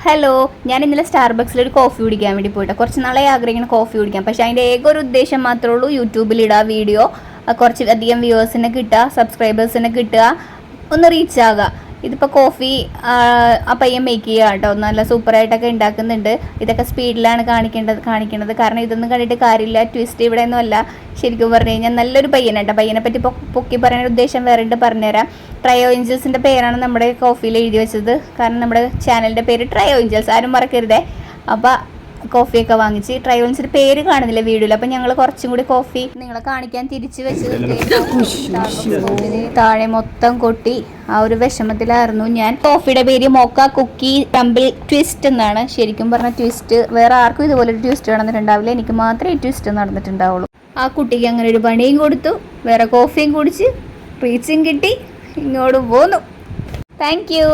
Hello, ഞാൻ ഇന്നലെ സ്റ്റാർബക്സിൽ ഒരു കോഫി കുടിക്കാൻ വേണ്ടി പോയിട്ട് കുറച്ച് നാളെ ആഗ്രഹിക്കുന്ന കോഫി കുടിക്കാം. പക്ഷേ അതിൻ്റെ ഏക ഒരു ഉദ്ദേശം മാത്രമേ ഉള്ളൂ, യൂട്യൂബിൽ ഇടുക വീഡിയോ, കുറച്ച് അധികം വ്യൂവേഴ്സിനെ കിട്ടുക, സബ്സ്ക്രൈബേഴ്സിനെ കിട്ടുക, ഒന്ന് റീച്ച് ആകുക. ഇതിപ്പോൾ കോഫി ആ പയ്യൻ മേക്ക് ചെയ്യുക കേട്ടോ, നല്ല സൂപ്പറായിട്ടൊക്കെ ഉണ്ടാക്കുന്നുണ്ട്. ഇതൊക്കെ സ്പീഡിലാണ് കാണിക്കേണ്ടത് കാരണം ഇതൊന്നും കണ്ടിട്ട് കാര്യമില്ല. ട്വിസ്റ്റ് ഇവിടെ ഒന്നും അല്ല. ശരിക്കും പറഞ്ഞു കഴിഞ്ഞാൽ നല്ലൊരു പയ്യനാട്ടോ. പയ്യനെ പറ്റി പൊക്കി പറയാൻ ഉദ്ദേശം വേറെ ഉണ്ട്, പറഞ്ഞുതരാം. ട്രയോ ഏഞ്ചൽസിൻ്റെ പേരാണ് നമ്മുടെ കോഫിയിൽ എഴുതി വെച്ചത്. കാരണം നമ്മുടെ ചാനലിൻ്റെ പേര് ട്രയോ ഏഞ്ചൽസ്, ആരും മറക്കരുതേ. അപ്പോൾ കോഫിയൊക്കെ വാങ്ങിച്ച് ട്രയോ ഏഞ്ചൽസിൻ്റെ പേര് കാണുന്നില്ല വീഡിയോയിൽ. അപ്പം ഞങ്ങൾ കുറച്ചും കൂടി കോഫി നിങ്ങളെ കാണിക്കാൻ തിരിച്ച് വെച്ച് താഴെ മൊത്തം കൊട്ടി. ആ ഒരു വിഷമത്തിലായിരുന്നു ഞാൻ. കോഫിയുടെ പേര് മോക്ക കുക്കി ടംബിൾ ട്വിസ്റ്റ് എന്നാണ്. ശരിക്കും പറഞ്ഞ ട്വിസ്റ്റ് വേറെ ആർക്കും ഇതുപോലൊരു ട്വിസ്റ്റ് നടന്നിട്ടുണ്ടാവില്ല, എനിക്ക് മാത്രമേ ഈ ട്വിസ്റ്റ് നടന്നിട്ടുണ്ടാവുള്ളൂ. ആ കുട്ടിക്ക് അങ്ങനെ ഒരു പണിയും കൊടുത്തു, വേറെ കോഫിയും കുടിച്ച് റീച്ചും കിട്ടി, ഇങ്ങോട്ട് പോന്നു. Thank you.